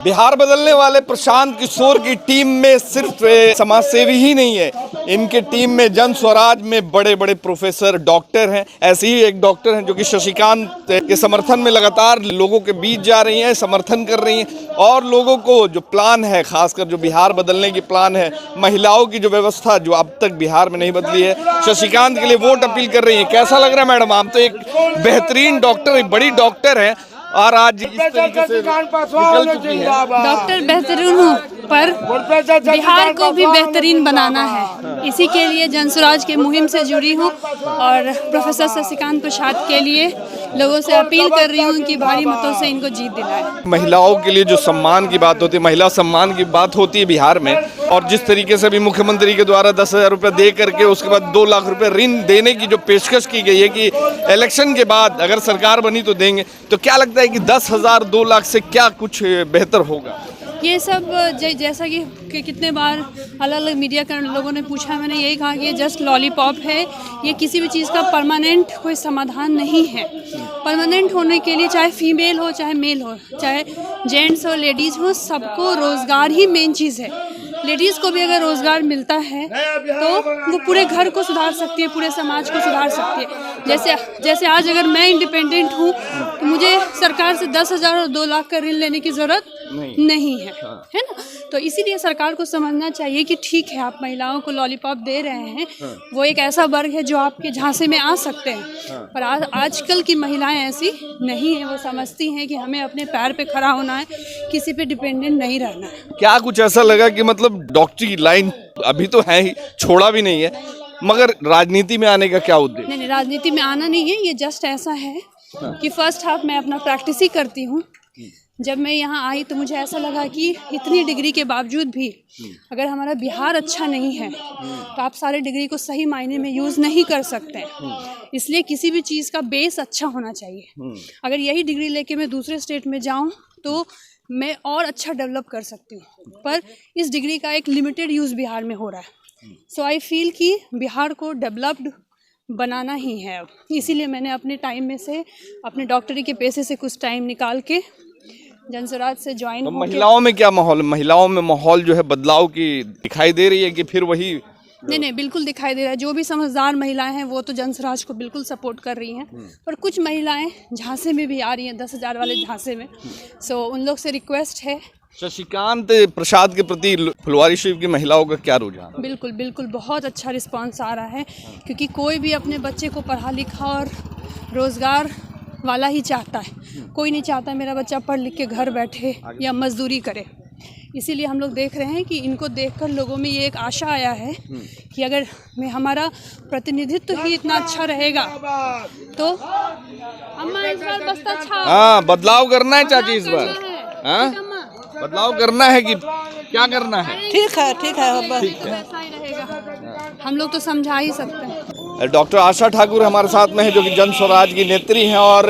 बिहार बदलने वाले प्रशांत किशोर की टीम में सिर्फ समाजसेवी ही नहीं है, इनके टीम में जन स्वराज में बड़े बड़े प्रोफेसर डॉक्टर हैं। ऐसे ही एक डॉक्टर हैं जो कि शशिकांत के समर्थन में लगातार लोगों के बीच जा रही हैं, समर्थन कर रही हैं और लोगों को जो प्लान है, खासकर जो बिहार बदलने की प्लान है, महिलाओं की जो व्यवस्था जो अब तक बिहार में नहीं बदली है, शशिकांत के लिए वोट अपील कर रही है। कैसा लग रहा है मैडम? आप तो एक बेहतरीन डॉक्टर, एक बड़ी डॉक्टर हैं और आज इस तरीके से निकल चुकी है। डॉक्टर बेहतरीन हूँ, पर बिहार को भी बेहतरीन बनाना है। इसी के लिए जनसुराज के मुहिम से जुड़ी हूँ और प्रोफेसर शशिकांत प्रसाद के लिए लोगों से अपील कर रही हूँ कि भारी मतों से इनको जीत दिलाएं। महिलाओं के लिए जो सम्मान की बात होती है, महिला सम्मान की बात होती है बिहार में, और जिस तरीके से भी मुख्यमंत्री के द्वारा 10,000 रुपये दे करके उसके बाद 2 लाख रुपए ऋण देने की जो पेशकश की गई है कि इलेक्शन के बाद अगर सरकार बनी तो देंगे, तो क्या लगता है कि 10,000 2 लाख से क्या कुछ बेहतर होगा? ये सब जैसा कि कितने बार अलग अलग मीडिया के लोगों ने पूछा, मैंने यही कहा कि ये जस्ट लॉलीपॉप है। ये किसी भी चीज़ का परमानेंट कोई समाधान नहीं है। परमानेंट होने के लिए चाहे फीमेल हो, चाहे मेल हो, चाहे जेंट्स हो, लेडीज़ हो, सबको रोज़गार ही मेन चीज़ है। लेडीज़ को भी अगर रोज़गार मिलता है तो वो पूरे घर को सुधार सकती है, पूरे समाज को सुधार सकती है। जैसे आज अगर मैं इंडिपेंडेंट हूँ तो मुझे सरकार से 10,000 और 2 लाख का ऋण लेने की ज़रूरत नहीं है, है ना? तो इसीलिए सरकार को समझना चाहिए कि ठीक है, आप महिलाओं को लॉलीपॉप दे रहे हैं, वो एक ऐसा वर्ग है जो आपके झांसे में आ सकते हैं, पर आजकल की महिलाएं ऐसी नहीं है। वो समझती हैं कि हमें अपने पैर पे खड़ा होना है, किसी पे डिपेंडेंट नहीं रहना है। क्या कुछ ऐसा लगा कि मतलब डॉक्टरी की लाइन अभी तो है ही, छोड़ा भी नहीं है, मगर राजनीति में आने का क्या उद्देश्य? नहीं, राजनीति में आना नहीं है। ये जस्ट ऐसा है कि फर्स्ट हाफ मैं अपना प्रैक्टिस ही करती हूँ। जब मैं यहाँ आई तो मुझे ऐसा लगा कि इतनी डिग्री के बावजूद भी अगर हमारा बिहार अच्छा नहीं है तो आप सारे डिग्री को सही मायने में यूज़ नहीं कर सकते। इसलिए किसी भी चीज़ का बेस अच्छा होना चाहिए। अगर यही डिग्री लेके मैं दूसरे स्टेट में जाऊँ तो मैं और अच्छा डेवलप कर सकती हूँ, पर इस डिग्री का एक लिमिटेड यूज़ बिहार में हो रहा है। सो आई फील कि बिहार को डेवलप्ड बनाना ही है अब। इसीलिए मैंने अपने टाइम में से, अपने डॉक्टरी के पैसे से कुछ टाइम निकाल के जनसुराज से ज्वाइन तो महिलाओं में क्या माहौल? महिलाओं में माहौल जो है बदलाव की दिखाई दे रही है कि फिर वही? नहीं, बिल्कुल दिखाई दे रहा है। जो भी समझदार महिलाएं हैं वो तो जनसुराज को बिल्कुल सपोर्ट कर रही हैं, पर कुछ महिलाएं झांसे में भी आ रही हैं, 10,000 वाले झांसे में। सो उन लोग से रिक्वेस्ट है। शशिकांत प्रसाद के प्रति फुलवारीशरीफ की महिलाओं का क्या रुझान? बिल्कुल बहुत अच्छा रिस्पांस आ रहा है, क्योंकि कोई भी अपने बच्चे को पढ़ा लिखा और रोज़गार वाला ही चाहता है। कोई नहीं चाहता मेरा बच्चा पढ़ लिख के घर बैठे या मजदूरी करे। इसीलिए हम लोग देख रहे हैं कि इनको देखकर लोगों में ये एक आशा आया है कि अगर हमारा प्रतिनिधित्व ही इतना अच्छा रहेगा तो अम्मा इस बार बस्ता छाप। हाँ, बदलाव करना है चाची इस बार। हाँ, बदलाव करना है कि क्या करना है? ठीक है बस ऐसा ही रहेगा। हम लोग तो समझा ही सकते हैं। डॉक्टर आशा ठाकुर हमारे साथ में है जो कि जन स्वराज की नेत्री हैं और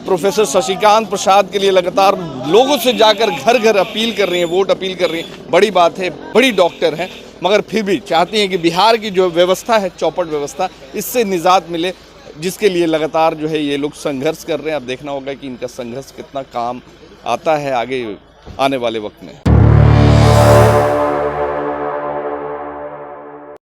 प्रोफेसर शशिकांत प्रसाद के लिए लगातार लोगों से जाकर घर घर अपील कर रही हैं, वोट अपील कर रही हैं। बड़ी बात है, बड़ी डॉक्टर हैं, मगर फिर भी चाहती हैं कि बिहार की जो व्यवस्था है, चौपट व्यवस्था, इससे निजात मिले, जिसके लिए लगातार जो है ये लोग संघर्ष कर रहे हैं। अब देखना होगा कि इनका संघर्ष कितना काम आता है आगे आने वाले वक्त में।